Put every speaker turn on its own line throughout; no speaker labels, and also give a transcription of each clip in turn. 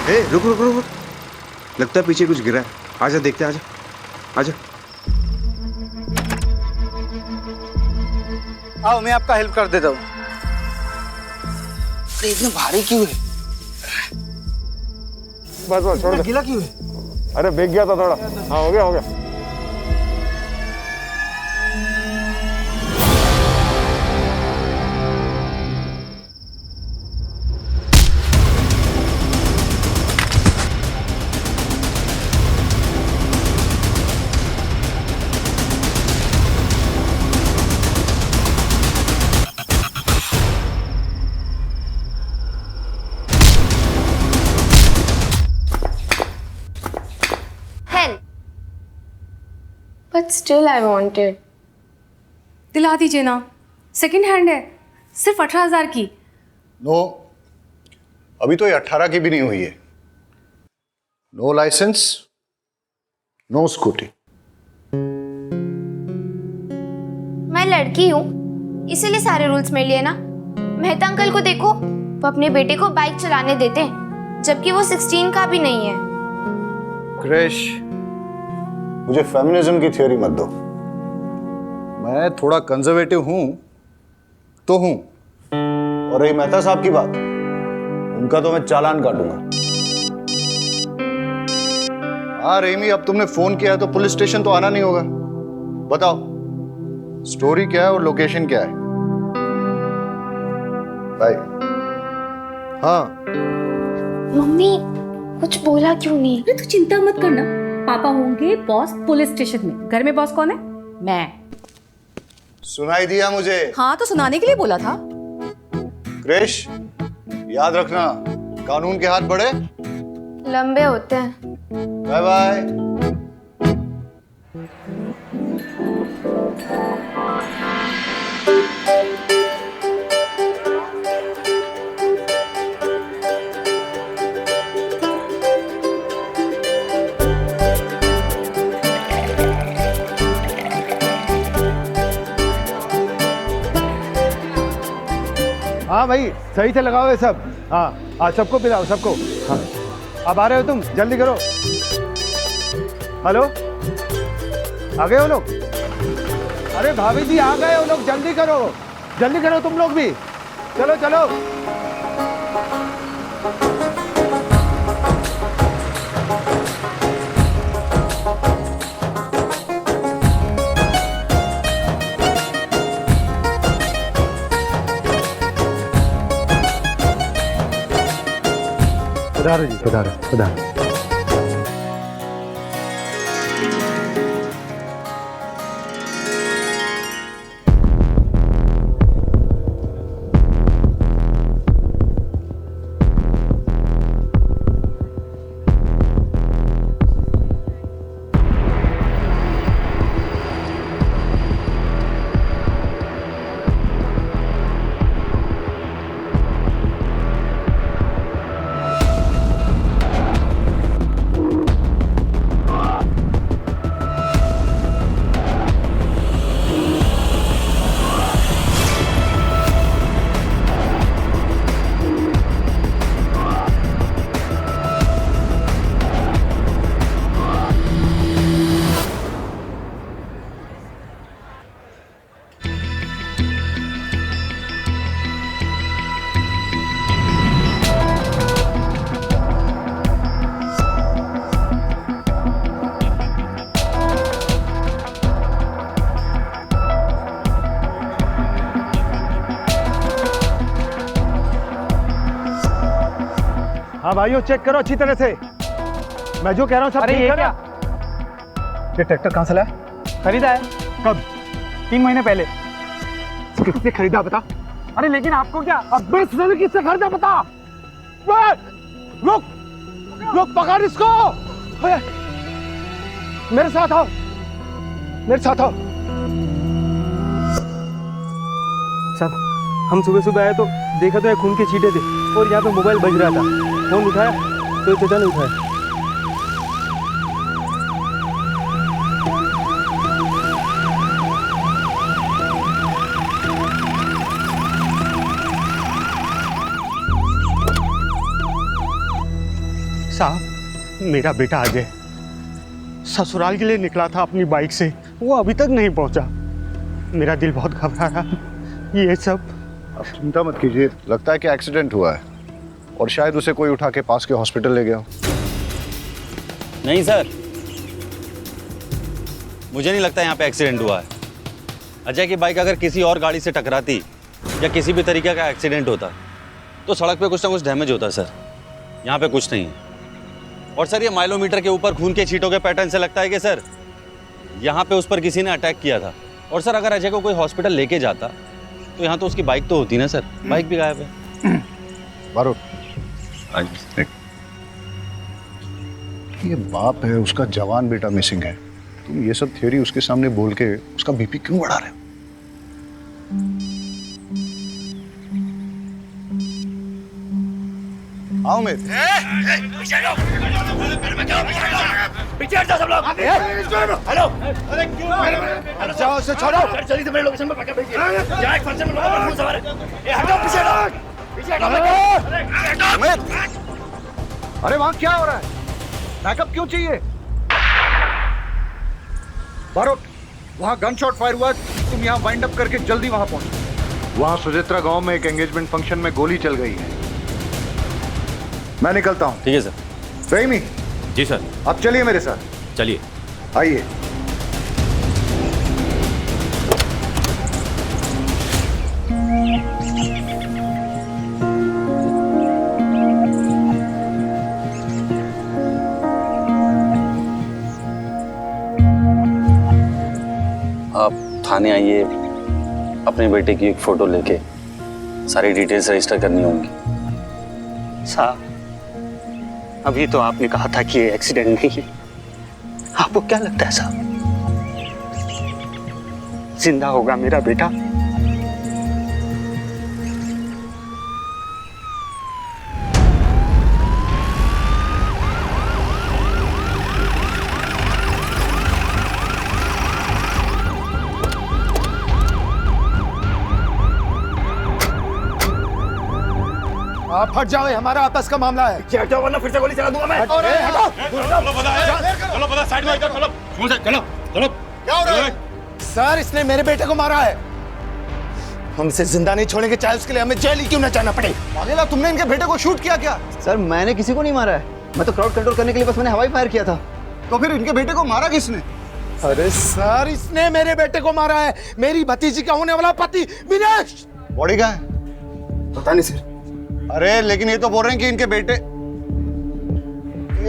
ए रुक रुक रुक रुक, लगता है पीछे कुछ गिरा है। आजा देखते हैं, आजा आजा।
आओ मैं आपका हेल्प कर देता हूँ। अरे इतना भारी क्यों है?
बस बस छोड़ दे।
गीला क्यों है?
अरे भीग गया था थोड़ा। हाँ हो गया हो गया।
But still I wanted.
दिला दीजिए ना, सेकंड हैंड है, सिर्फ 18,000 की।
नो, अभी तो ये 18 की भी नहीं हुई है। No licence, no scooty.
मैं लड़की हूँ, इसीलिए सारे रूल्स मेरे लिए ना। मेहता अंकल को देखो, वो अपने बेटे को बाइक चलाने देते हैं, जबकि वो 16 का भी नहीं है।
क्रिश, मुझे फेमिनिज्म की थ्योरी मत दो। मैं थोड़ा कंजर्वेटिव हूं तो हूं, और रही मेहता साहब की बात, उनका तो मैं चालान काटूंगा। हाँ रेमी, अब तुमने फोन किया है तो पुलिस स्टेशन तो आना नहीं होगा। बताओ स्टोरी क्या है और लोकेशन क्या है? बाय। हाँ
मम्मी कुछ बोला क्यों नहीं?
अरे तू चिंता मत करना, पापा होंगे बॉस पुलिस स्टेशन में। घर में बॉस कौन है? मैं।
सुनाई दिया मुझे।
हाँ तो सुनाने के लिए बोला था।
क्रिश, याद रखना कानून के हाथ बड़े
लंबे होते हैं।
Bye bye.
हाँ भाई सही से लगाओ ये सब। हाँ हाँ सबको पिलाओ सबको। हाँ अब आ रहे हो तुम, जल्दी करो। हेलो, आ गए हो लोग? अरे भाभी जी आ गए हो लोग, जल्दी करो तुम लोग भी। चलो चलो। पधारो जी, पधारो पधारो। हाँ भाइयों चेक करो अच्छी तरह से, मैं जो कह रहा हूँ सब ठीक है ना?
ये ट्रैक्टर कहाँ से लाया? खरीदा है।
कब?
3 महीने पहले।
किससे खरीदा बता?
अरे लेकिन आपको क्या?
अब मैं सुन किससे खरीदा बता? रुक रुक, पकड़ इसको। मेरे साथ आओ, मेरे साथ आओ।
साहब हम सुबह सुबह आए तो देखा तो ये खून के छींटे थे और यहाँ पे मोबाइल बज रहा था। फोन उठाया तो चचा ने उठाया।
मेरा बेटा अजय ससुराल के लिए निकला था अपनी बाइक से, वो अभी तक नहीं पहुंचा। मेरा दिल बहुत घबरा रहा। ये सब
आप चिंता मत कीजिए, लगता है कि एक्सीडेंट हुआ है और शायद उसे कोई उठा के पास के हॉस्पिटल ले गया हो।
नहीं सर, मुझे नहीं लगता यहाँ पे एक्सीडेंट हुआ है। अजय की बाइक अगर किसी और गाड़ी से टकराती या किसी भी तरीके का एक्सीडेंट होता तो सड़क पे कुछ ना कुछ डैमेज होता सर। यहाँ पे कुछ नहीं है। और सर ये माइलोमीटर के ऊपर खून के छींटों के पैटर्न से लगता है कि सर यहाँ पे उस पर किसी ने अटैक किया था। और सर अगर अजय को कोई हॉस्पिटल लेके जाता तो यहाँ तो उसकी बाइक तो होती ना सर, बाइक भी गायब है।
बारो, ये बाप है, उसका जवान बेटा मिसिंग है, तुम ये सब थ्योरी उसके सामने बोल के उसका बीपी क्यों बढ़ा रहे हो? आओ मेरे
जाओ से छोड़ो। अरे वहां क्या हो रहा है? बैकअप क्यों चाहिए? बारोट, वहां गन शॉट फायर हुआ, तुम यहाँ वाइंड अप करके जल्दी वहां पहुंचो। वहां सुजित्रा गांव में एक एंगेजमेंट फंक्शन में गोली चल गई है। मैं निकलता हूँ।
ठीक है सर।
रहीमी।
जी सर।
आप चलिए मेरे साथ।
चलिए।
आइए।
आप थाने आइए, अपने बेटे की एक फोटो लेके सारी डिटेल्स रजिस्टर करनी होंगी।
साहब, अभी तो आपने कहा था कि ये एक्सीडेंट नहीं है। आपको क्या लगता है साहब, जिंदा होगा मेरा बेटा?
आप हट जाओ, हमारा आपस का मामला है। क्या हटाओ वरना फिर से गोली चला दूंगा मैं।
चलो साइड में इधर, चलो।
क्या हो रहा है? सर, इसने मेरे बेटे को मारा है। हम इसे जिंदा नहीं छोड़ेंगे, चाहे उसके लिए हमें जेल ही क्यों न जाना पड़े।
पागला, तुमने इनके बेटे को शूट किया क्या?
सर, मैंने किसी को नहीं मारा है। मैं तो क्राउड कंट्रोल करने के लिए बस मैंने हवाई फायर किया था।
तो फिर इनके बेटे को मारा किसने?
अरे सर, इसने मेरे बेटे को मारा है। मेरी भतीजी का होने वाला पति विनेश।
बॉडी कहाँ है?
पता नहीं सर।
अरे लेकिन ये तो बोल रहे हैं कि इनके बेटे।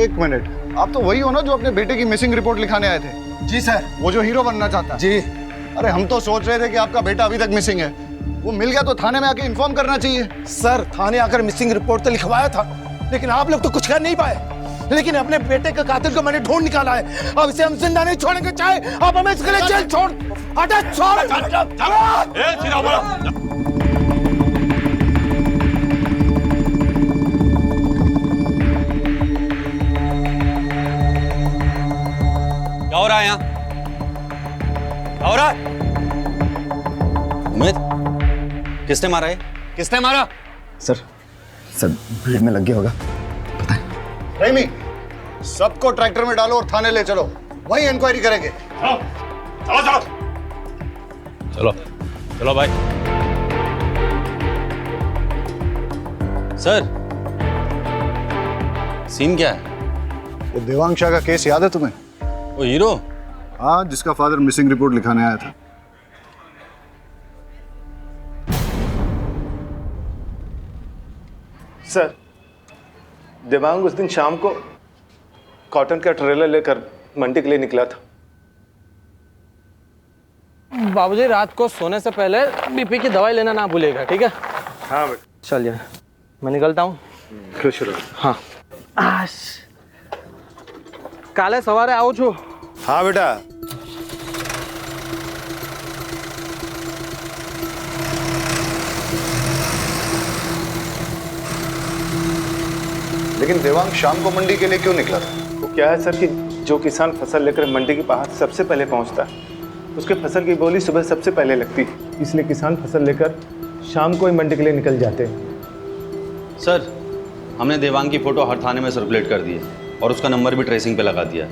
एक मिनट, आप तो वही हो ना जो अपने बेटे की मिसिंग रिपोर्ट लिखाने आए थे?
जी सर।
वो जो हीरो बनना चाहता है?
जी।
अरे हम तो सोच रहे थे कि आपका बेटा अभी तक मिसिंग है। वो मिल गया तो थाने में आके इन्फॉर्म करना चाहिए।
सर, थाने आकर मिसिंग रिपोर्ट तो लिखवाया था, लेकिन आप लोग तो कुछ कर नहीं पाए। लेकिन अपने बेटे के कातिल को मैंने ढूंढ निकाला है। अब इसे हम जिंदा नहीं छोड़ेंगे, चाहे आप हमें इसके लिए जेल छोड़। हटा, छोड़।
क्या हो रहा है यहाँ? क्या हो रहा है? उमेद, किसने मारा है? किसने मारा?
सर भीड़ में लग गया होगा।
रहीमी, सबको ट्रैक्टर में डालो और थाने ले चलो, वहीं इंक्वायरी करेंगे।
चलो भाई। सर, सीन क्या है?
वो देवांग शाह का केस याद है तुम्हें?
वो हीरो?
हाँ, जिसका फादर मिसिंग रिपोर्ट लिखाने आया था।
सर, देवांग उस दिन शाम को कॉटन का ट्रेलर लेकर मंडी के लिए निकला था।
बाबूजी, रात को सोने से पहले बीपी की दवाई लेना ना भूलेगा, ठीक है?
हाँ बेटा।
चलिए, मैं निकलता हूँ।
खुश रहो।
हाँ। काले सवारे आऊँ छू।
हाँ बेटा।
लेकिन देवांग शाम को मंडी के लिए क्यों निकला था?
वो क्या है सर कि जो किसान फसल लेकर मंडी के पास सबसे पहले पहुंचता है, उसके फसल की बोली सुबह सबसे पहले लगती है, इसलिए किसान फसल लेकर शाम को ही मंडी के लिए निकल जाते हैं।
सर, हमने देवांग की फोटो हर थाने में सर्कुलेट कर दी है। और उसका नंबर भी ट्रेसिंग पे लगा दिया।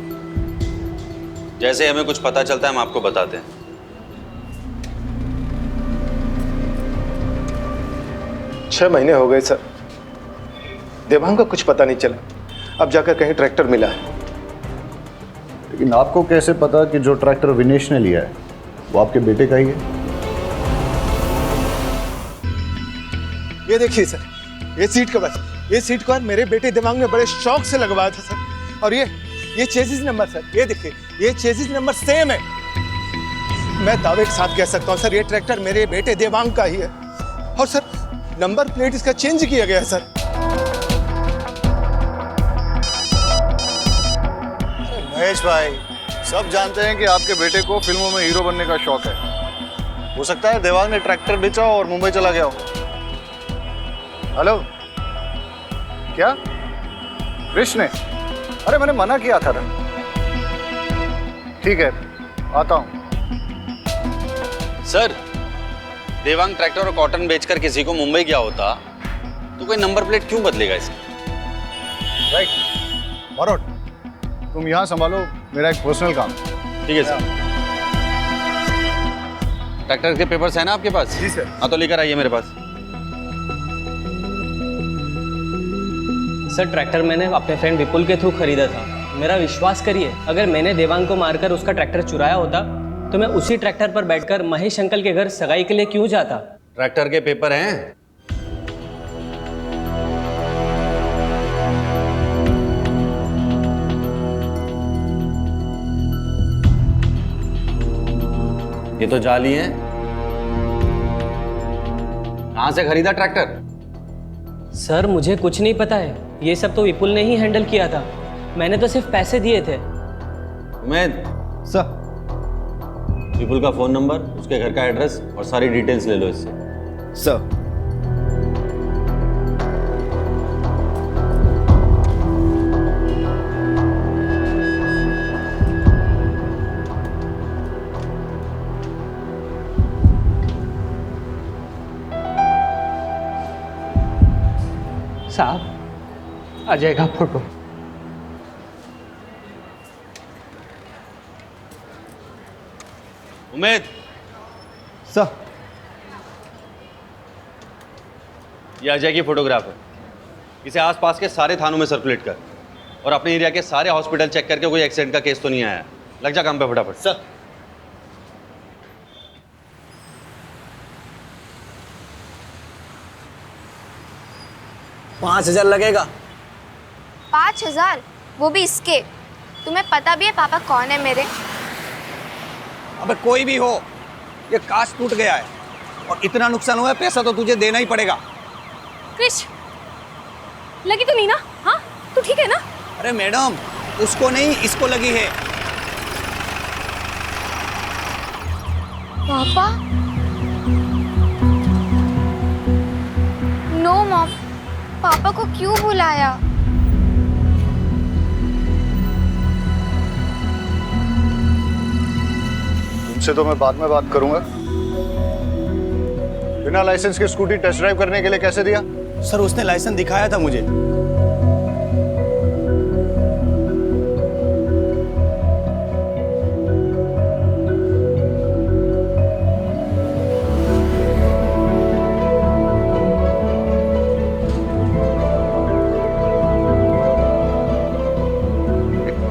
जैसे ही हमें कुछ पता चलता है हम आपको बताते हैं।
छह महीने हो गए सर, देवांग का कुछ पता नहीं चला। अब जाकर कहीं ट्रैक्टर मिला है।
लेकिन आपको कैसे पता कि जो ट्रैक्टर विनेश ने लिया है वो आपके बेटे का ही है?
ये देखिए सर, ये सीट कवर, ये सीट कवर मेरे बेटे देवांग ने बड़े शौक से लगवाया था सर। और ये चेसिस नंबर सर, ये देखिए, ये चेसिस नंबर सेम है। मैं दावे के साथ कह सकता हूँ सर, ये ट्रैक्टर मेरे बेटे देवांग का ही है। और सर नंबर प्लेट इसका चेंज किया गया है सर।
महेश भाई, सब जानते हैं कि आपके बेटे को फिल्मों में हीरो बनने का शौक है। हो सकता है देवांग ने ट्रैक्टर बेचा और मुंबई चला गया हो। हेलो, क्या कृष्ण ने? अरे मैंने मना किया था ना। ठीक है, आता हूं।
सर, देवांग ट्रैक्टर और कॉटन बेचकर किसी को मुंबई गया होता तो कोई नंबर प्लेट क्यों बदलेगा इसका?
राइट, बरोड, तुम यहां संभालो, मेरा एक पर्सनल काम।
ठीक है सर। ट्रैक्टर के पेपर्स है ना आपके पास?
जी सर।
हाँ तो लेकर आइए मेरे पास।
सर ट्रैक्टर मैंने अपने फ्रेंड विपुल के थ्रू खरीदा था। मेरा विश्वास करिए, अगर मैंने देवांग को मारकर उसका ट्रैक्टर चुराया होता तो मैं उसी ट्रैक्टर पर बैठकर महेश अंकल के घर सगाई के लिए क्यों जाता?
ट्रैक्टर के पेपर हैं? ये तो जाली हैं। कहां से खरीदा ट्रैक्टर?
सर मुझे कुछ नहीं पता है, ये सब तो विपुल ने ही हैंडल किया था। मैंने तो सिर्फ पैसे दिए थे।
उमेद
सर,
विपुल का फोन नंबर, उसके घर का एड्रेस और सारी डिटेल्स ले लो इससे।
सर।
साहब, आ जाएगा फोटो।
उमेद,
सर।
ये अजय की फोटोग्राफ है। इसे आसपास के सारे थानों में सर्कुलेट कर और अपने एरिया के सारे हॉस्पिटल चेक करके कोई एक्सीडेंट का केस तो नहीं आया। लग जा काम पे फटाफट।
सर।
$5,000 लगेगा।
5,000? वो भी इसके? तुम्हें पता भी है पापा कौन है मेरे?
अबे कोई भी हो, ये कांच टूट गया है और इतना नुकसान हुआ है, पैसा तो तुझे देना ही पड़ेगा।
क्रिश, लगी तो नहीं ना? हाँ, तू ठीक है ना?
अरे मैडम, उसको नहीं, इसको लगी है।
पापा? नो मॉम, पापा को क्यों बुलाया?
तुमसे तो मैं बाद में बात करूंगा। बिना लाइसेंस के स्कूटी टेस्ट ड्राइव करने के लिए कैसे दिया?
सर उसने लाइसेंस दिखाया था मुझे।
एक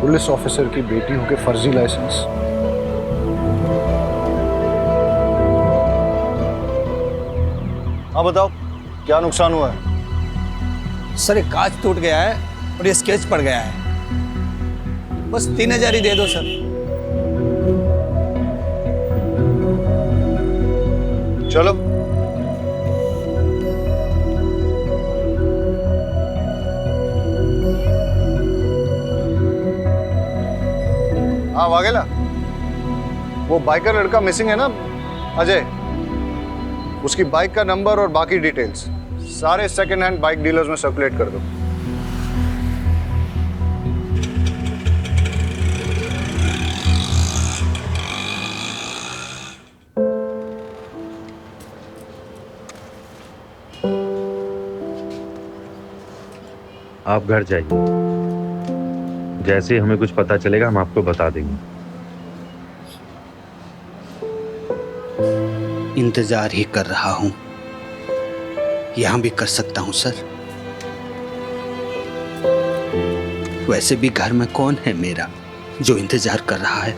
पुलिस ऑफिसर की बेटी होके फर्जी लाइसेंस। हाँ बताओ, क्या नुकसान हुआ है?
सर एक कांच टूट गया है और ये स्केच पड़ गया है। बस 3,000 ही दे दो सर।
चलो। हाँ वागेला, वो बाइकर लड़का मिसिंग है ना, अजय, उसकी बाइक का नंबर और बाकी डिटेल्स सारे सेकंड हैंड बाइक डीलर्स में सर्कुलेट कर दो।
आप घर जाइए,
जैसे ही हमें कुछ पता चलेगा हम आपको बता देंगे।
इंतजार ही कर रहा हूं, यहां भी कर सकता हूं सर। वैसे भी घर में कौन है मेरा जो इंतजार कर रहा है?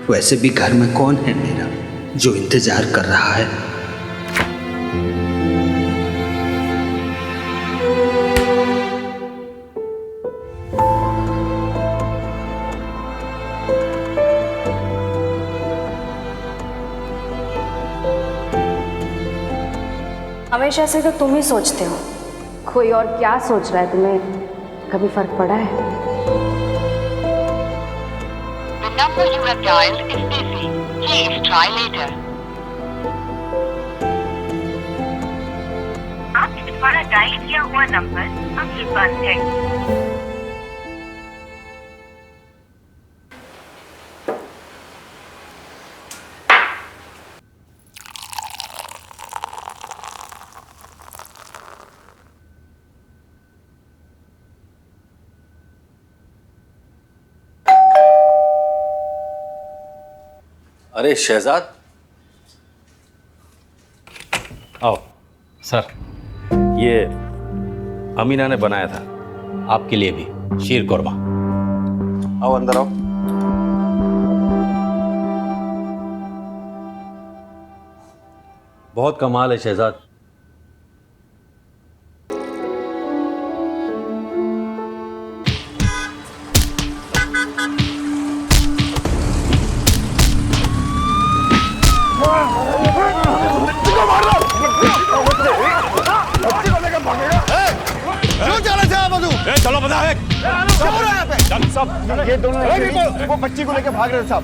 वैसे भी घर में कौन है मेरा जो इंतजार कर रहा है?
हमेशा से तो तुम ही सोचते हो, कोई और क्या सोच रहा है तुम्हें कभी फर्क पड़ा है?
The number you have dialed is busy. Please try later. आपके द्वारा डायल किया हुआ नंबर अभी बंद है।
अरे शहजाद,
आओ सर, ये अमीना ने बनाया था आपके लिए भी शीर कोरमा।
आओ अंदर आओ।
बहुत कमाल है शहजाद।
चलो बता है।
ये दोनों वो बच्ची को लेकर भाग रहे थे साहब।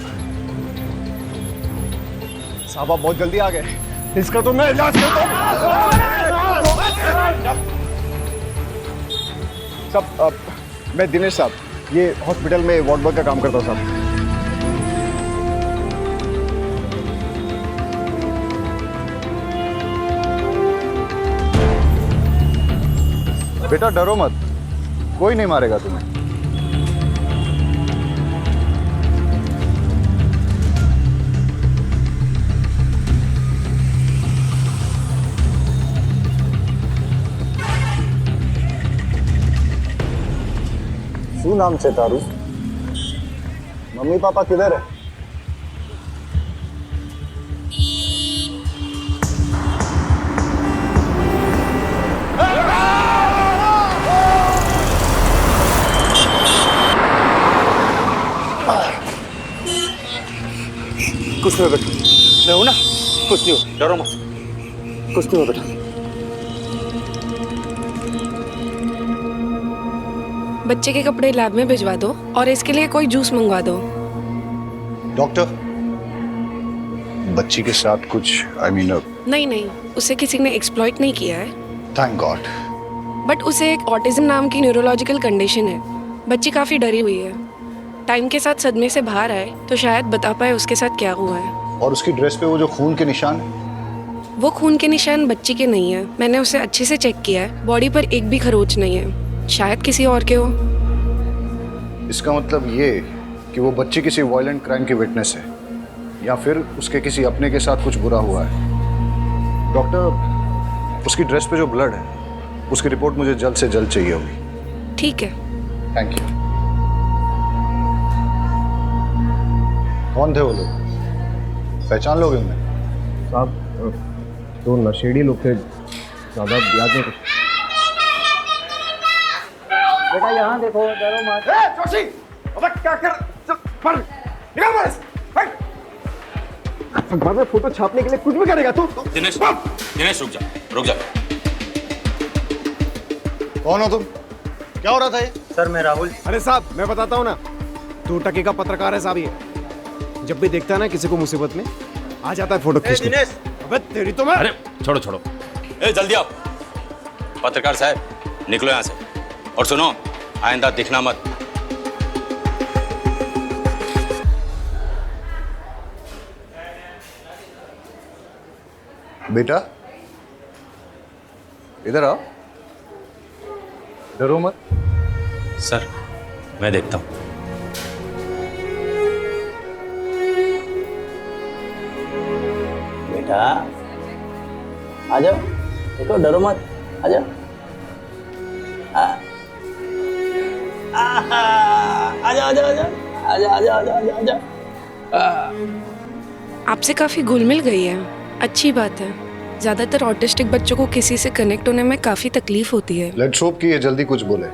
साहब आप बहुत जल्दी आ गए, इसका तो मैं इलाज करता हूँ। साहब मैं दिनेश साहब, ये हॉस्पिटल में वार्ड बॉय का काम करता हूँ साहब।
बेटा डरो मत, कोई नहीं मारेगा तुम्हें। शू नाम છે તારું? मम्मी पापा किधर है?
कुछ नहीं बेटा, मैं हूं ना, कुछ नहीं हो, डरो मत, कुछ नहीं हो बेटा।
बच्चे के कपड़े लैब में भिजवा दो और इसके लिए कोई जूस मंगवा दो।
डॉक्टर, बच्ची के साथ कुछ
नहीं नहीं, उसे किसी ने एक्सप्लॉइट नहीं किया है।
Thank God.
बट उसे एक ऑटिज्म नाम की न्यूरोलॉजिकल कंडीशन है। बच्ची काफ़ी डरी हुई है। टाइम के साथ सदमे से बाहर आए तो शायद बता पाए उसके साथ क्या हुआ है।
और उसकी ड्रेस पे वो जो खून के निशान है?
वो खून के निशान बच्ची के नहीं है। मैंने उसे अच्छे से चेक किया है, बॉडी पर एक भी खरोच नहीं है। शायद किसी और के हो।
इसका मतलब ये कि वो बच्ची किसी वायलेंट क्राइम की विटनेस है, या फिर उसके किसी अपने के साथ कुछ बुरा हुआ है। डॉक्टर, उसकी ड्रेस पे जो ब्लड है उसकी रिपोर्ट मुझे जल्द से जल्द चाहिए होगी।
ठीक है।
Thank you. कौन थे वो लोग, पहचान लोगे उन्हें?
साहब तो नशेड़ी लोग थे, ज़्यादा याद नहीं कुछ।
बेटा यहाँ देखो, डरो मत।
जोशी, अबे क्या कर, निकल बाहर। अखबार में फोटो छापने के लिए कुछ भी करेगा तू?
दिनेश, दिनेश रुक जा, रुक जा।
कौन हो तुम? क्या हो रहा था ये?
सर मैं राहुल। अरे साहब मैं बताता हूँ ना, 2 टके का पत्रकार है साहब। ये जब भी देखता है ना किसी को मुसीबत में, आ जाता है फोटो खींचने। दिनेश, अबे तेरी तो मैं।
अरे छोड़ो छोड़ो, ए जल्दी आओ। पत्रकार साहब निकलो यहाँ से, और सुनो आइंदा दिखना मत।
बेटा इधर आओ, डरो मत।
सर मैं देखता हूँ।
बेटा आ जाओ, देखो डरो मत, आ जाओ। आ जाओ आ जाओ आ जाओ आ जाओ आ जाओ आ जाओ आ जाओ।
आपसे काफ़ी घुल मिल गई है, अच्छी बात है। ज़्यादातर ऑटिस्टिक बच्चों को किसी से कनेक्ट होने में काफ़ी तकलीफ होती है।
लेट्स होप कि ये जल्दी कुछ बोले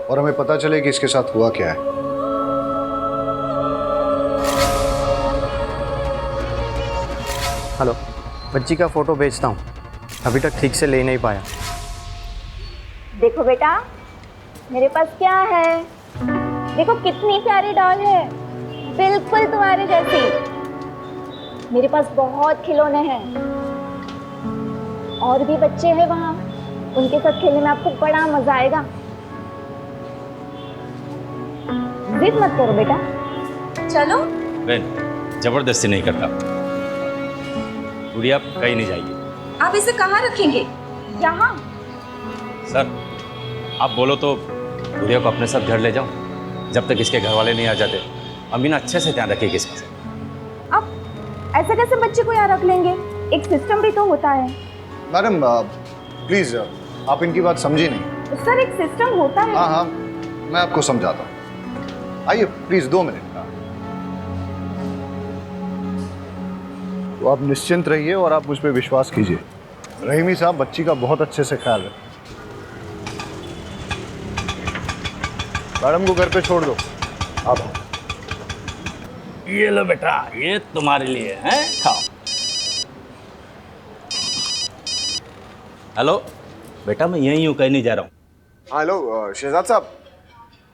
और हमें पता चले कि इसके साथ हुआ क्या है।
हेलो, बच्ची का फ़ोटो भेजता हूँ, अभी तक ठीक से ले नहीं पाया।
देखो बेटा, मेरे पास क्या है, देखो कितनी प्यारी डॉल है, बिल्कुल तुम्हारे जैसी। मेरे पास बहुत खिलौने हैं, और भी बच्चे हैं वहाँ, उनके साथ खेलने में आपको बड़ा मजा आएगा। जिद मत करो बेटा, चलो।
बहन जबरदस्ती नहीं करता, गुड़िया कहीं नहीं जाएगी।
आप इसे कहाँ रखेंगे? यहाँ।
सर आप बोलो तो गुड़िया को अपने साथ घर ले जाओ, जब तक इसके घर वाले नहीं आ जाते। अमीना अच्छे से ध्यान रखेगी इसका।
अब ऐसे कैसे बच्चे को यहाँ रख लेंगे? एक सिस्टम भी तो होता है।
मैडम प्लीज आप इनकी बात समझी नहीं।
सर एक सिस्टम होता है।
हाँ हाँ मैं आपको समझाता हूँ, आइए प्लीज 2 मिनट। तो आप निश्चिंत रहिए और आप मुझ पर विश्वास कीजिए। रहीमी साहब बच्ची का बहुत अच्छे से ख्याल रखें। मैडम को घर पे छोड़ दो आप।
ये लो बेटा, ये तुम्हारे लिए है, खाओ। हेलो बेटा, मैं यहीं हूँ, कहीं नहीं जा रहा हूँ।
हेलो शहजाद साहब,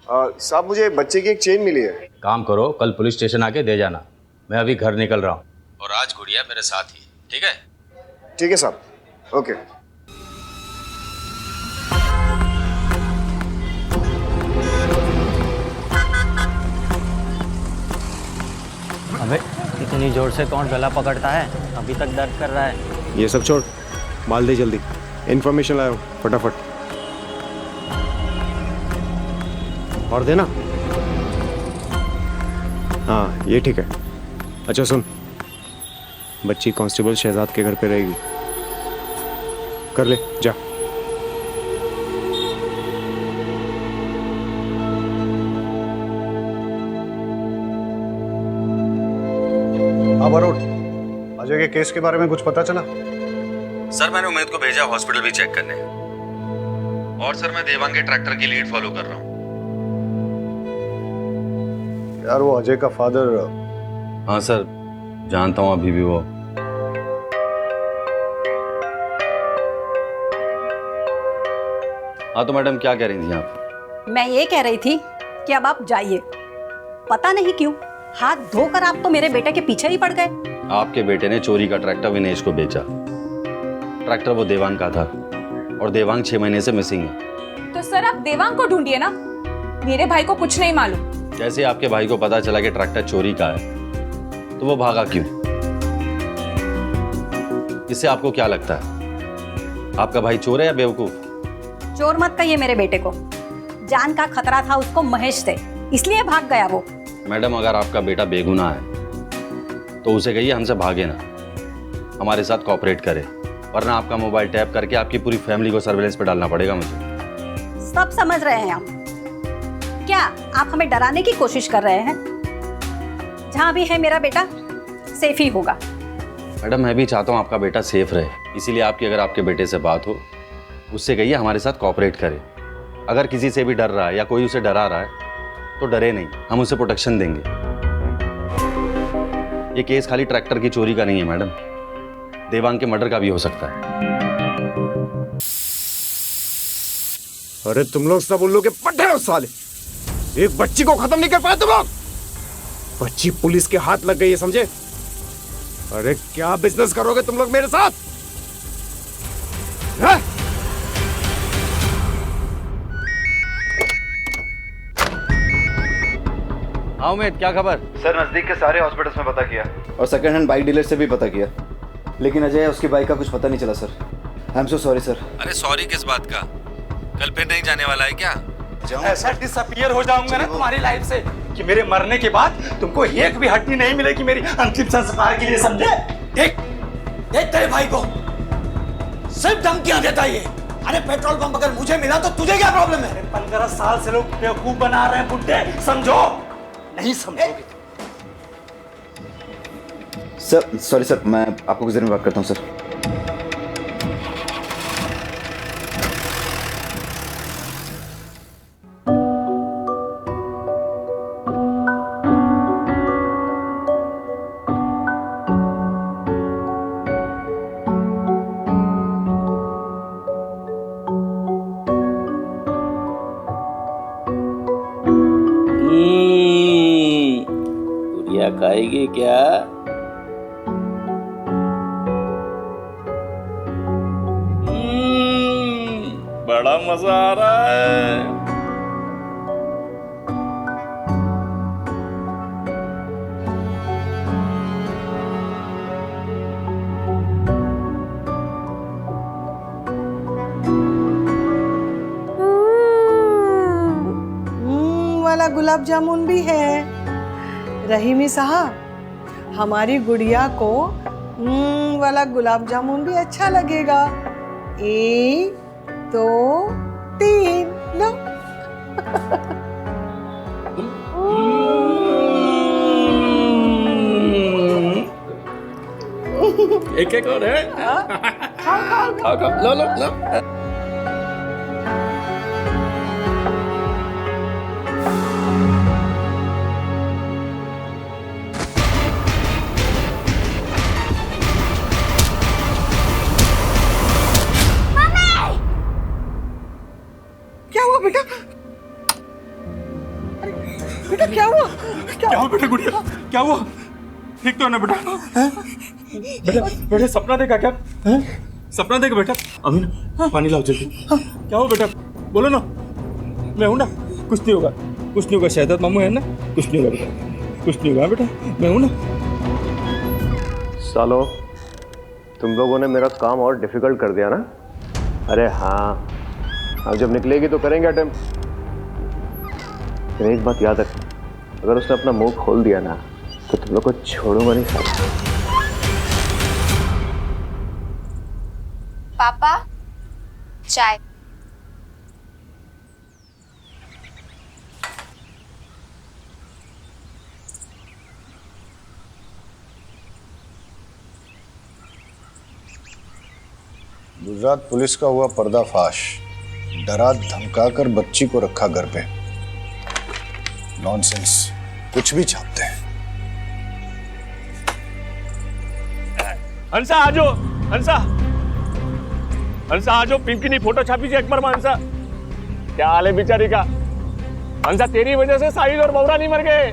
साहब मुझे बच्चे की एक चेन मिली है।
काम करो, कल पुलिस स्टेशन आके दे जाना। मैं अभी घर निकल रहा हूँ और आज गुड़िया मेरे साथ ही, ठीक है?
ठीक है साहब, ओके।
अबे इतनी जोर से कौन गला पकड़ता है, अभी तक दर्द कर रहा है।
ये सब छोड़, माल दे जल्दी। इन्फॉर्मेशन लाओ फटाफट, और देना। हाँ ये ठीक है। अच्छा सुन, बच्ची कांस्टेबल शहजाद के घर पे रहेगी, कर ले जा।
हाँ वरुण, अजय के केस के बारे में कुछ पता चला?
सर मैंने उमेद को भेजा हॉस्पिटल भी चेक करने, और सर मैं देवांग के ट्रैक्टर की लीड फॉलो कर रहा हूँ।
यार वो अजय का फादर।
हाँ सर जानता हूँ, अभी भी वो। हाँ तो मैडम क्या कह रही थी आप?
मैं ये कह रही थी कि अब आप जाइए। पता नहीं क्यों हाथ धोकर आप तो मेरे बेटे के पीछे ही पड़ गए।
आपके बेटे ने चोरी का ट्रैक्टर विनेश को बेचा। ट्रैक्टर वो देवांग का था और देवांग 6 महीने से मिसिंग है।
तो सर आप देवांग को ढूंढिए ना, मेरे भाई को कुछ नहीं मालूम।
जैसे आपके भाई को पता चला कि ट्रैक्टर चोरी का है तो वो भागा क्यों? इससे आपको क्या लगता है, आपका भाई चोर है या बेवकूफ?
चोर मत कहिए मेरे बेटे को, जान का खतरा था उसको महेश से, इसलिए भाग गया वो।
मैडम अगर आपका बेटा बेगुनाह है तो उसे कहिए हमसे भागे ना, हमारे साथ कोऑपरेट करे, वरना आपका मोबाइल टैप करके आपकी पूरी फैमिली को सर्विलेंस पे डालना पड़ेगा मुझे।
सब समझ रहे हैं आप, क्या आप हमें डराने की कोशिश कर रहे हैं? जहां भी है मेरा बेटा सेफ ही होगा।
मैडम मैं भी चाहता हूँ आपका बेटा सेफ रहे, इसीलिए आपकी अगर आपके बेटे से बात हो उससे कहिए हमारे साथ कोऑपरेट करे। अगर किसी से भी डर रहा है या कोई उसे डरा रहा है तो डरे नहीं, हम उसे प्रोटेक्शन देंगे। ये केस खाली ट्रैक्टर की चोरी का नहीं है मैडम, देवांग के मर्डर का भी हो सकता है।
अरे तुम लोग सब उल्लू के पट्टे हो साले, एक बच्ची को खत्म नहीं कर पाए तुम लोग। बच्ची पुलिस के हाथ लग गई है समझे? अरे क्या बिजनेस करोगे तुम लोग मेरे साथ? है?
हाँ उमेद क्या खबर?
सर नजदीक के सारे हॉस्पिटल्स में पता किया और सेकंड हैंड बाइक डीलर से भी पता किया,
लेकिन अजय उसकी बाइक का कुछ पता नहीं चला sir. I am so sorry sir.
अरे सॉरी किस बात का? कल फिर नहीं जाने वाला है क्या?
ऐसा डिसअपियर हो जाऊंगा ना तुम्हारी लाइफ से कि मेरे मरने के बाद तुमको एक भी हड्डी नहीं मिलेगी मेरी अंतिम संस्कार के लिए, समझे?
देख देख तेरे भाई को सिर्फ धमकियां देता ये। अरे पेट्रोल पंप अगर मुझे मिला तो तुझे क्या प्रॉब्लम है?
15 साल से लोग बेवकूफ बना रहे हैं बुड्ढे, समझो? नहीं समझोगे।
सर सॉरी सर, मैं आपको कुछ देर में बात करता हूँ सर।
गुड़िया खाएगी क्या?
बड़ा मजा आ रहा है।
वाला गुलाब जामुन भी है। रहीमी साहब, हमारी गुड़िया को वाला गुलाब जामुन भी अच्छा लगेगा। 1 2 3 लो।
एक एक और है। खाओ खाओ, लो लो लो।
क्या हुआ बेटा? बेटा क्या हुआ?
क्या हुआ बेटा? गुड़िया क्या हुआ? ठीक तो है ना बेटा? बेटा बेटा सपना देखा क्या? सपना देखा बेटा? अमीना पानी लाओ जल्दी। क्या हुआ बेटा? बोलो ना। मैं हूं ना, कुछ नहीं होगा, कुछ नहीं होगा। शहजाद मामू है ना, कुछ नहीं होगा बेटा, कुछ नहीं होगा बेटा, मैं हूं ना।
सालो, तुम लोगों ने मेरा काम और डिफिकल्ट कर दिया ना। अरे हाँ, अब जब निकलेगी तो करेंगे अटेम्प्ट। लेकिन एक बात याद रख, अगर उसने अपना मुंह खोल दिया ना तो तुम लोग को छोड़ूंगा नहीं साला।
पापा चाय।
गुजरात पुलिस का हुआ पर्दाफाश। डरा धमकाकर बच्ची को रखा घर पे। नॉनसेंस, कुछ भी छापते हैं।
हंसा आजो, हंसा हंसा आजो, पिंकी फोटो छापी थी अकबर में। हंसा क्या हाल है बेचारी का? हंसा तेरी वजह से साहिल और बौरा नहीं मर गए।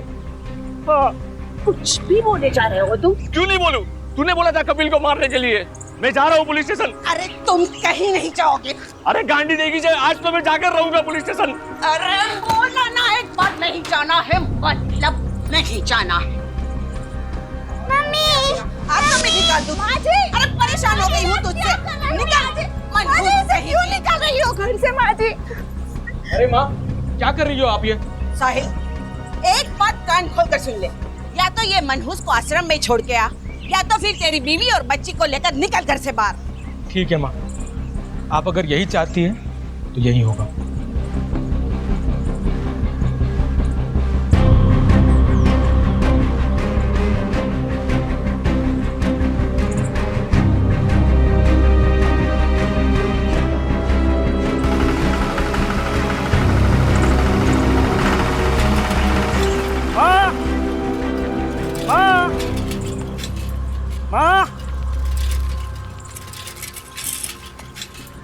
कुछ भी बोले जा रहे हो तुम?
क्यों नहीं बोलूं? तूने बोला था कपिल को मारने के लिए। मैं जा रहा हूँ पुलिस स्टेशन।
अरे तुम कहीं नहीं जाओगे।
अरे गांडी देगी जाए, आज तो मैं जाकर रहूंगा पुलिस स्टेशन।
अरे बोला ना, एक बार नहीं जाना है मतलब नहीं जाना है।
मम्मी, आपको मैं निकाल दूं। अरे परेशान हो गई हूँ तुझसे। निकाल। क्यों निकाल रही हो घर से माँ जी?
अरे माँ क्या कर रही हो आप ये?
साहिल, एक बात कान खोल कर सुन ले। या तो ये मनहूस को आश्रम में छोड़ के आ, या तो फिर तेरी बीवी और बच्ची को लेकर निकल घर से बाहर।
ठीक है माँ, आप अगर यही चाहती हैं तो यही होगा।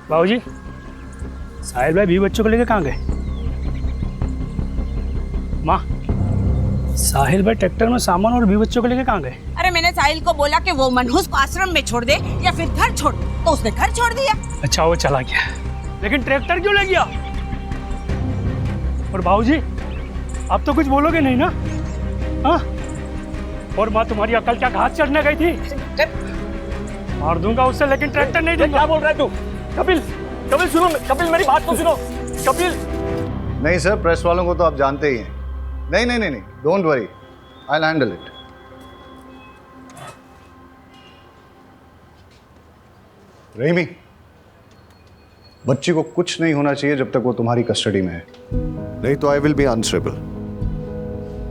बाबूजी, साहिल भाई 20 बच्चों को लेकर कहाँ गए? माँ, साहिल भाई ट्रैक्टर में सामान और 20 बच्चों को लेकर कहाँ गए?
अरे मैंने साहिल को बोला कि वो मनहूस को आश्रम में छोड़ दे या फिर घर छोड़, तो उसने घर छोड़ दिया।
अच्छा वो चला गया, लेकिन ट्रैक्टर क्यों ले गया? और बाबूजी, अब तो कुछ बोलोगे नहीं ना? हाँ? और माँ तुम्हारी अकल क्या घास चढ़ने गई थी? मार दूंगा उससे, लेकिन ट्रैक्टर नहीं दूंगा। क्या बोल रहा है तू? कपिल, कपिल सुनो, कपिल मेरी बात तो सुनो, कपिल।
नहीं सर, प्रेस वालों को तो आप जानते ही हैं। नहीं नहीं नहीं नहीं, don't worry, I will handle it. Rahimi, बच्ची को कुछ नहीं होना चाहिए जब तक वो तुम्हारी कस्टडी में है, नहीं तो आई विल बी अनस्टेबल।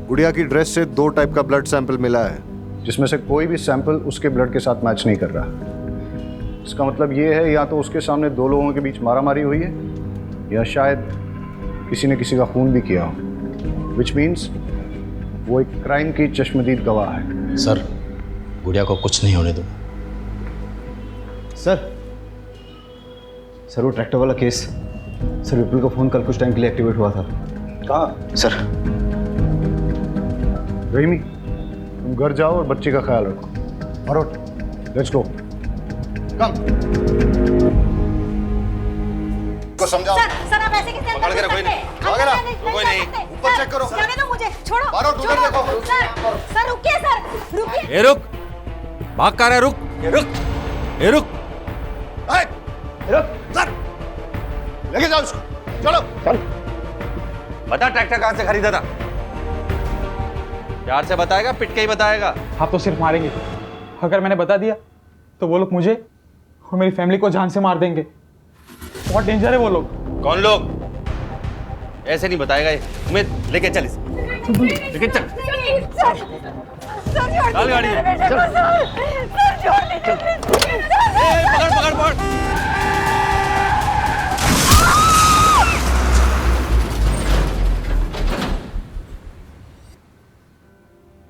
गुड़िया की ड्रेस से 2 टाइप का ब्लड सैंपल मिला है, जिसमें से कोई भी सैंपल उसके ब्लड के साथ मैच नहीं कर रहा। इसका मतलब ये है या तो उसके सामने 2 लोगों के बीच मारामारी हुई है, या शायद किसी ने किसी का खून भी किया हो, विच मीन्स वो एक क्राइम की चश्मदीद गवाह है।
सर, गुड़िया को कुछ नहीं होने दो।
सर वो ट्रैक्टर वाला केस, सर विपुल का फोन कल कुछ टाइम के लिए एक्टिवेट हुआ था।
कहाँ?
सर
रहीमी, तुम घर जाओ और बच्ची का ख्याल रखो। और लेट्स गो, कम। को समझाओ।
सर आप ऐसे कैसे
पकड़ के रखो इन्हें। कोई नहीं, ऊपर चेक करो।
जाने दो मुझे, छोड़ो।
मारो, उधर देखो।
सर रुकिए, सर रुकिए।
ए रुक, भाग कर रहा है, रुक, रुक, ए रुक,
सर लेके जाओ उसको, चलो चल।
बता ट्रैक्टर कहां से खरीदा था? प्यार से बताएगा, पिट के ही बताएगा?
आप तो सिर्फ मारेंगे, अगर मैंने बता दिया तो वो लोग मुझे और मेरी फैमिली को जान से मार देंगे। बहुत डेंजर है वो लोग।
कौन लोग? ऐसे नहीं बताएगा ये। उम्मीद, लेके चल इसे, लेके चल। चल गाड़ी में, चल। पकड़ पकड़ पकड़।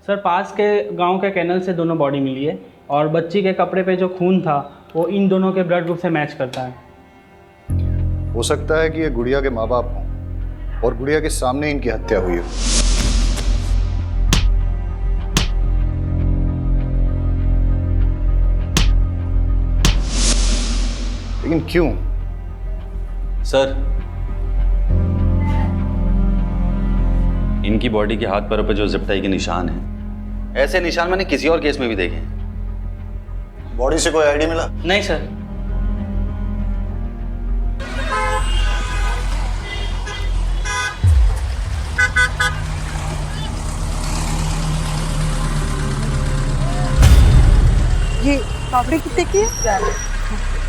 सर पास के गांव के कैनल से दोनों बॉडी मिली है, और बच्ची के कपड़े पे जो खून था वो इन दोनों के ब्लड ग्रुप से मैच करता है।
हो सकता है कि ये गुड़िया के माँ बाप हों और गुड़िया के सामने इनकी हत्या हुई हो। लेकिन क्यों?
सर, इनकी बॉडी के हाथ पैरों पे जो जिप टाई के निशान हैं, ऐसे निशान मैंने किसी और केस में भी देखे हैं।
बॉडी से कोई आईडी मिला?
नहीं सर।
ये पापड़ी कितने की है?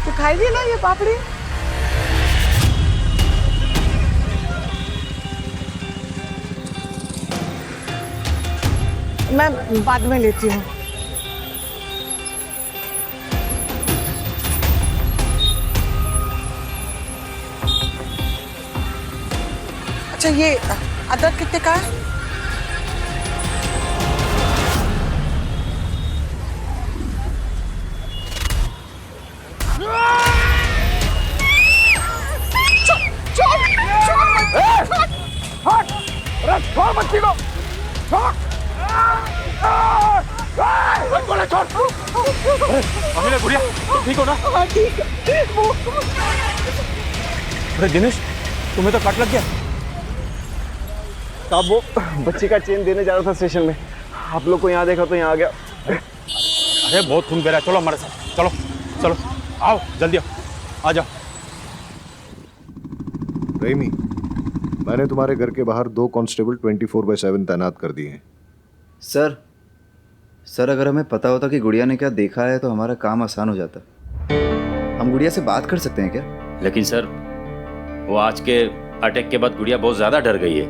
तो खाइए ना ये पापड़ी। मैं बाद में लेती हूँ। अच्छा ये अदरक कितने का है?
छोड़ बच्ची को, छोड़।
अमीना, गुड़िया तुम ठीक हो ना?
हाँ ठीक है।
अरे दिनेश, तुम्हें तो कट लग गया।
साहब वो बच्ची का चेन देने जा रहा था स्टेशन में, आप लोग को यहाँ देखा तो यहाँ आ गया।
अरे बहुत खून बह रहा है, चलो हमारे साथ, चलो चलो, आओ जल्दी आओ, आ जाओ।
रहीमी, मैंने तुम्हारे घर के बाहर 2 कांस्टेबल 24/7 तैनात कर दिए हैं।
सर अगर हमें पता होता कि गुड़िया ने क्या देखा है तो हमारा काम आसान हो जाता। हम गुड़िया से बात कर सकते हैं क्या?
लेकिन सर, वो आज के अटैक के बाद गुड़िया बहुत ज्यादा डर गई है।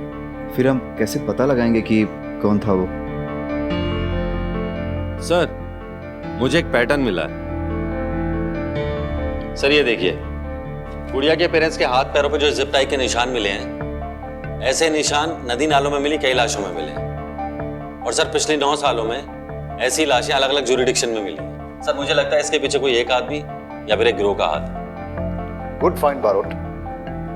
फिर हम कैसे पता लगाएंगे कि कौन था वो?
सर, मुझे एक पैटर्न मिला है। सर ये देखिए, गुड़िया के पेरेंट्स के हाथ पैरों पे जो जिप टाई के निशान मिले हैं, ऐसे निशान नदी नालों में मिली कई लाशों में मिले हैं। और सर पिछले 9 सालों में ऐसी लाशें अलग अलग ज्यूरिडिक्शन में मिली। सर मुझे लगता है इसके पीछे कोई एक आदमी या फिर एक गिरोह का हाथ।
Good find Barot.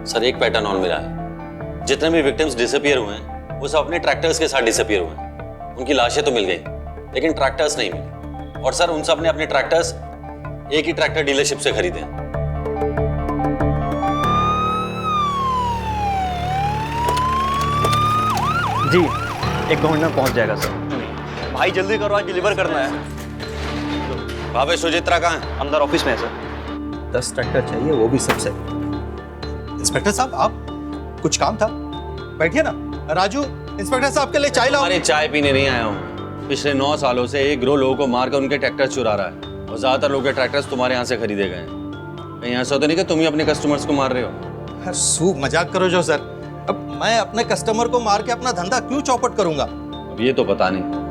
सर एक पैटर्न और मिला है, जितने भी विक्टिम्स डिसअपियर हुए हैं वो सब अपने ट्रैक्टर्स के साथ डिसअपियर हुए हैं। उनकी लाशें तो मिल गई, लेकिन ट्रैक्टर्स नहीं मिले। और सर उन सब ने अपने ट्रैक्टर्स एक ही ट्रैक्टर डीलरशिप से खरीदे।
जी 1-2 मिनट में पहुंच जाएगा सर।
भाई जल्दी करो, आज डिलीवर करना है। भावे सुचित्रा कहाँ है?
अंदर ऑफिस में है सर।
10 ट्रैक्टर चाहिए, वो भी सबसे। इंस्पेक्टर साहब, आप कुछ काम था? बैठिए ना। राजू, इंस्पेक्टर साहब के लिए चाय लाओ।
अरे चाय पीने नहीं आया हूँ। पिछले 9 सालों से एक गिरोह लोगों को मारकर उनके ट्रैक्टर चुरा रहा है और ज्यादातर लोगों के ट्रैक्टर्स तुम्हारे यहाँ से खरीदे गए हैं। कहीं ऐसा तो नहीं कि तुम ही अपने कस्टमर्स को मार रहे हो?
सूप मजाक करो जो सर। अब मैं अपने कस्टमर को मार के अपना धंधा क्यों चौपट करूंगा?
अब ये तो पता नहीं,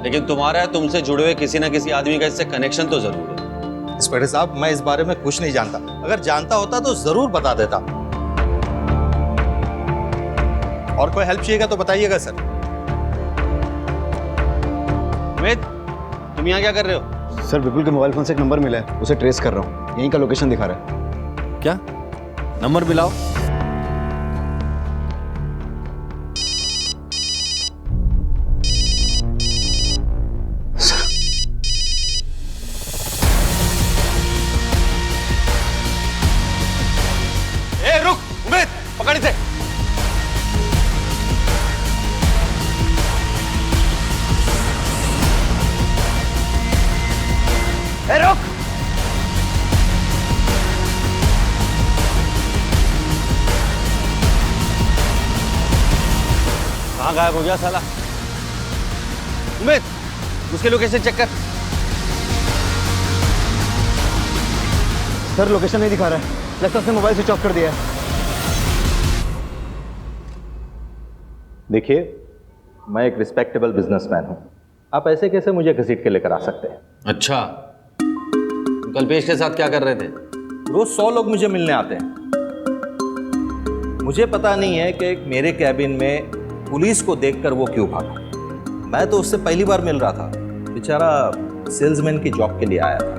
लेकिन तुम्हारा तुमसे जुड़े हुए किसी ना किसी आदमी का इससे कनेक्शन तो जरूर है।
इंस्पेक्टर साहब, मैं इस बारे में कुछ नहीं जानता। अगर जानता होता तो जरूर बता देता। और कोई हेल्प चाहिएगा तो बताइएगा सर।
उमेद, तुम यहाँ क्या कर रहे हो?
सर, विपुल के मोबाइल फोन से एक नंबर मिला है, उसे ट्रेस कर रहा हूँ। यहीं का लोकेशन दिखा रहा है।
क्या नंबर मिलाओ?
रुक उमेद, पकड़ इसे।
रुक।
कहाँ गायब हो गया साला? उमेद, उसके लोकेशन चेक कर।
सर, लोकेशन नहीं दिखा रहा है। लगता है उसने मोबाइल स्विच ऑफ कर दिया है।
देखिए, मैं एक रिस्पेक्टेबल बिजनेसमैन हूं। आप ऐसे कैसे मुझे घसीट के लेकर आ सकते हैं?
अच्छा, तुम कल्पेश के साथ क्या कर रहे थे?
रोज 100 लोग मुझे मिलने आते हैं। मुझे पता नहीं है कि मेरे कैबिन में पुलिस को देखकर वो क्यों भागा। मैं तो उससे पहली बार मिल रहा था। बेचारा सेल्समैन की जॉब के लिए आया था।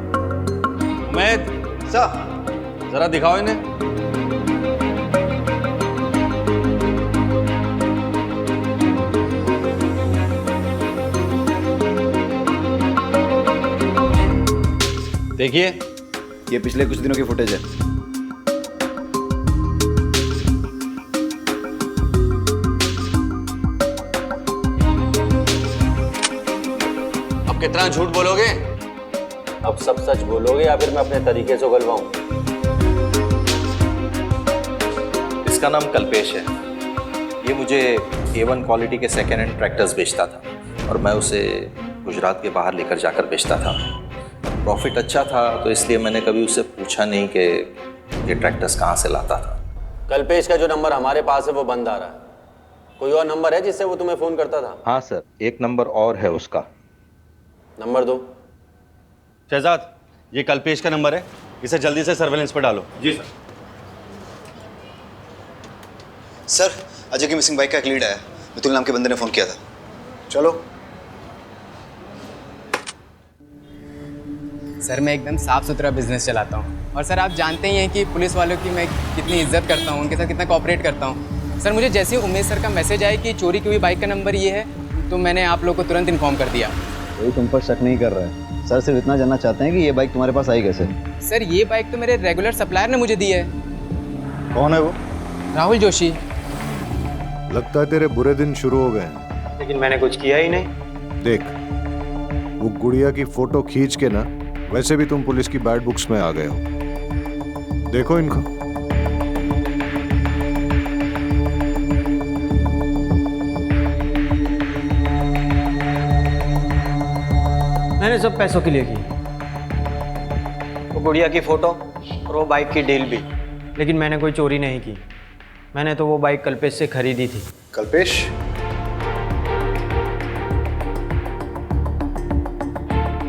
उमेद सर, जरा दिखाओ इन्हें। देखिए,
ये पिछले कुछ दिनों की फुटेज है।
अब कितना झूठ बोलोगे? अब सब सच बोलोगे या फिर मैं अपने तरीके से उगलवाऊं?
इसका नाम कल्पेश है। ये मुझे A1 क्वालिटी के सेकेंड हैंड ट्रैक्टर्स बेचता था और मैं उसे गुजरात के बाहर लेकर जाकर बेचता था। प्रॉफिट अच्छा था तो इसलिए मैंने कभी उससे पूछा नहीं कि ये ट्रैक्टर्स कहाँ से लाता था।
कल्पेश का जो नंबर हमारे पास है वो बंद आ रहा है। कोई और नंबर है जिससे वो तुम्हें फोन करता था?
हाँ सर, एक नंबर और है उसका।
नंबर दो। शहजाद, ये कल्पेश का नंबर है, इसे जल्दी से सर्वेलेंस पर डालो।
जी सर।
सर, अजय की मिसिंग बाइक का एक लीड आया। मितुल नाम के बंदे ने फोन किया था। चलो।
सर, मैं एकदम साफ सुथरा बिजनेस चलाता हूँ और सर आप जानते ही हैं कि पुलिस वालों की मैं कितनी इज्जत करता हूँ, उनके साथ कितना कोऑपरेट करता हूँ। सर, मुझे जैसे ही उमेश सर का मैसेज आया कि चोरी की हुई बाइक का नंबर ये है तो मैंने आप लोग को तुरंत इन्फॉर्म कर दिया।
कोई तुम पर शक नहीं कर रहा है। सर सिर्फ इतना जानना चाहते हैं कि ये बाइक तुम्हारे पास आई कैसे?
सर, ये बाइक तो मेरे रेगुलर सप्लायर ने मुझे दी है।
कौन है वो?
राहुल जोशी।
लगता है तेरे बुरे दिन शुरू हो गए हैं।
लेकिन मैंने कुछ किया ही नहीं।
देख, वो गुड़िया की फोटो खींच के ना, वैसे भी तुम पुलिस की बैड बुक्स में आ गए हो। देखो इनको।
मैंने सब पैसों के लिए की, वो गुड़िया की फोटो और वो बाइक की डील भी। लेकिन मैंने कोई चोरी नहीं की। मैंने तो वो बाइक कल्पेश से खरीदी थी।
कल्पेश?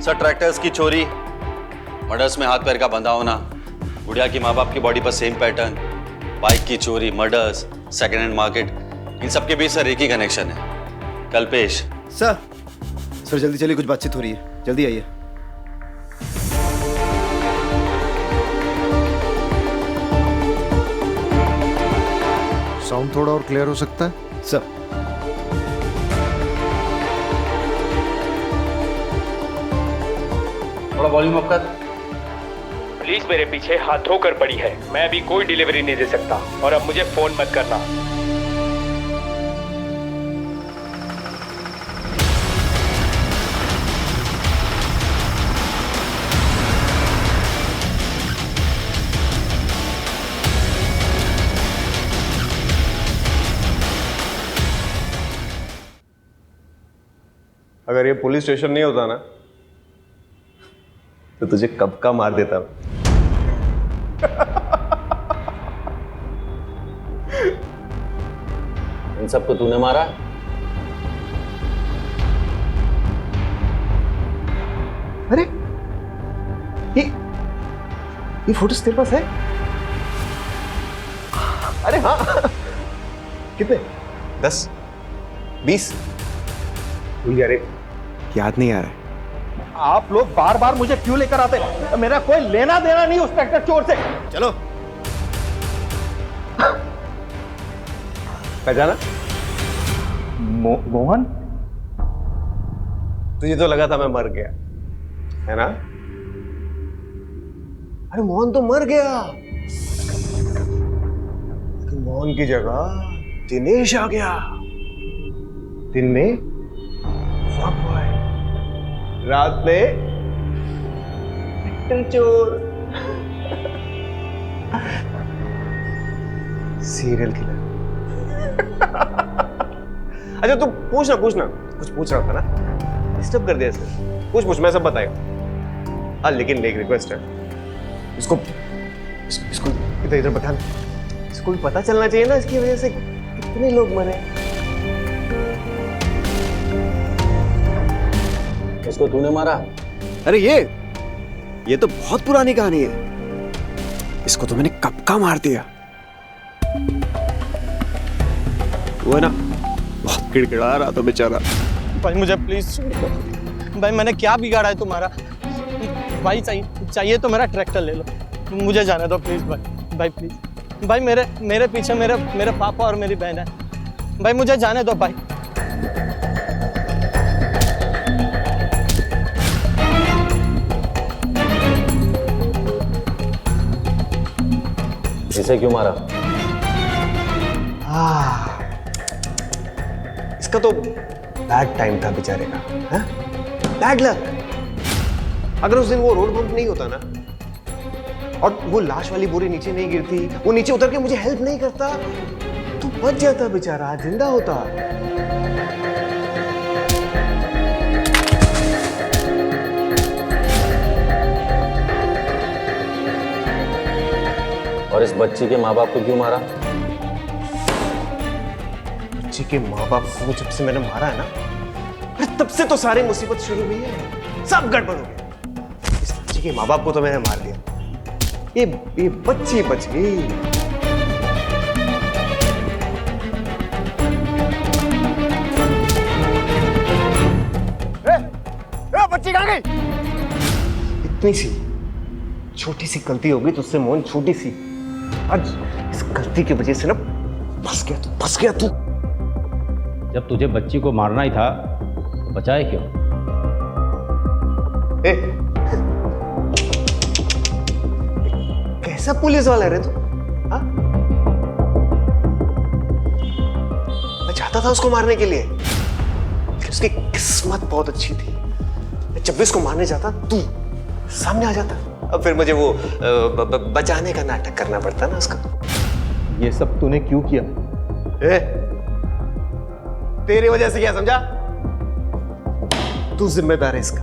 सर, ट्रैक्टर्स की चोरी, मर्डर्स में हाथ पैर का बंधा होना, गुड़िया की माँ बाप की बॉडी पर सेम पैटर्न, बाइक की चोरी, मर्डर्स, सेकेंड हैंड मार्केट, इन सब के बीच सर एक ही कनेक्शन है, कल्पेश।
सर जल्दी चलिए, कुछ बातचीत हो रही है। जल्दी आइए।
साउंड थोड़ा और क्लियर हो सकता है?
सर,
थोड़ा वॉल्यूम अप कर।
पुलिस मेरे पीछे हाथ धोकर पड़ी है। मैं अभी कोई डिलीवरी नहीं दे सकता और अब मुझे फोन मत करना।
अगर ये पुलिस स्टेशन नहीं होता ना तो तुझे कब का मार देता।
इन सबको तूने मारा?
अरे ये फोटोज तेरे पास है? अरे हाँ। कितने? 10 20? भूल गया रे, याद नहीं आ रहा है।
आप लोग बार बार मुझे क्यों लेकर आते हैं? मेरा कोई लेना देना नहीं उस ट्रैक्टर चोर से।
चलो। पहचाना?
मोहन?
तुझे तो लगा था मैं मर गया, है ना? अरे मोहन तो मर गया, तो मोहन की जगह दिनेश आ गया। दिन में fuck boy, रात में ट्रैक्टर चोर, सीरियल किलर। अच्छा तू पूछना कुछ पूछ रहा था ना, डिस्टर्ब कर दिया सर। पूछ मैं सब बताएगा। हाँ लेकिन एक रिक्वेस्ट है, इसको इधर बता, इसको भी पता चलना चाहिए ना इसकी वजह से कितने लोग मरे।
इसको तूने मारा?
अरे ये तो बहुत पुरानी कहानी है, इसको तो मैंने कब का मार दिया। वो है ना बहुत किड़किड़ा रहा था बेचारा।
भाई मुझे प्लीज छोड़ दो भाई, मैंने क्या बिगाड़ा है तुम्हारा? भाई चाहिए तो मेरा ट्रैक्टर ले लो, मुझे जाने दो प्लीज भाई प्लीज भाई। मेरे पीछे मेरे पापा और मेरी बहन है भाई, मुझे जाने दो भाई।
इसे क्यों मारा?
इसका तो बैड टाइम था बेचारे का, बैड लक। अगर उस दिन वो रोड बम्प नहीं होता ना और वो लाश वाली बोरी नीचे नहीं गिरती, वो नीचे उतर के मुझे हेल्प नहीं करता तो बच जाता बेचारा, जिंदा होता।
और इस बच्ची के माँ बाप को क्यों मारा?
बच्ची के माँ बाप को जब से मैंने मारा है ना, तब से तो सारी मुसीबत शुरू हुई है, सब गड़बड़ हो गया। इस बच्ची के माँ बाप को तो मैंने मार दिया, ये बच्ची बच गई। बच्ची कहाँ गई? इतनी सी छोटी सी गलती हो गई तुझसे मोहन, छोटी सी। आज इस गलती की वजह से ना फंस गया तू।
जब तुझे बच्ची को मारना ही था तो बचाए क्यों?
कैसा पुलिस वाला है तू? हाँ? मैं चाहता था उसको मारने के लिए, लेकिन उसकी किस्मत बहुत अच्छी थी। जब भी उसको मारने जाता तू सामने आ जाता, अब फिर मुझे वो बचाने का नाटक करना पड़ता ना उसका।
ये सब तूने क्यों किया?
तेरी वजह से, क्या समझा? तू जिम्मेदार है इसका।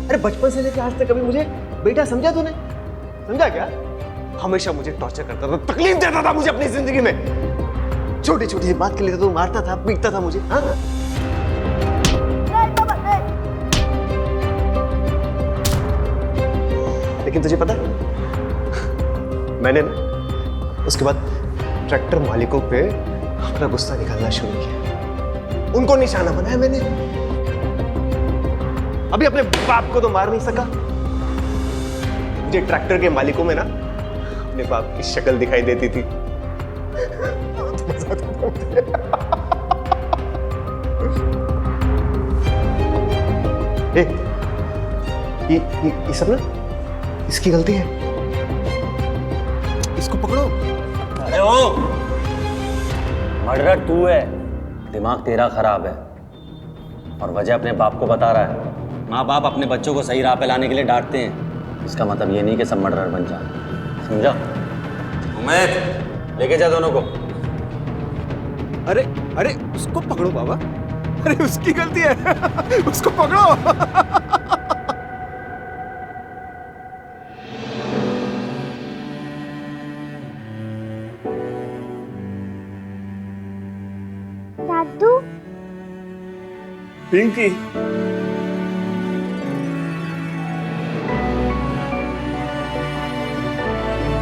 अरे बचपन से लेकर आज तक कभी मुझे बेटा समझा तूने? समझा क्या? हमेशा मुझे टॉर्चर करता था, तकलीफ देता था मुझे अपनी जिंदगी में। छोटी छोटी सी बात के लिए तो तू मारता था, पीटता था मुझे। हाँ? लेकिन तुझे पता मैंने ना उसके बाद ट्रैक्टर मालिकों पे अपना गुस्सा निकालना शुरू किया, उनको निशाना बनाया मैंने। अभी अपने बाप को तो मार नहीं सका, मुझे ट्रैक्टर के मालिकों में ना अपने बाप की शक्ल दिखाई देती थी। ये सब ना इसकी गलती है, इसको पकड़ो।
अरे ओ, मर्डर तू है, दिमाग तेरा खराब है और वजह अपने बाप को बता रहा है। माँ बाप अपने बच्चों को सही राह पे लाने के लिए डांटते हैं, इसका मतलब ये नहीं कि सब मर्डर बन जाए, समझा? उमेश लेके जा दोनों को।
अरे उसको पकड़ो बाबा, अरे उसकी गलती है, उसको पकड़ो।
दादू,
पिंकी,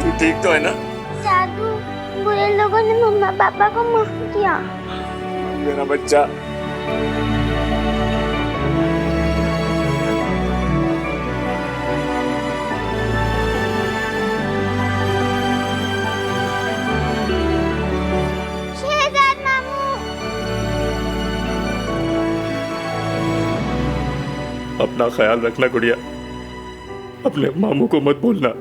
तू ठीक तो है ना?
दादू, बुरे लोगों ने मम्मा पापा को माफ किया।
मेरा बच्चा।
शहजाद मामू।
अपना ख्याल रखना गुड़िया, अपने मामू को मत भूलना।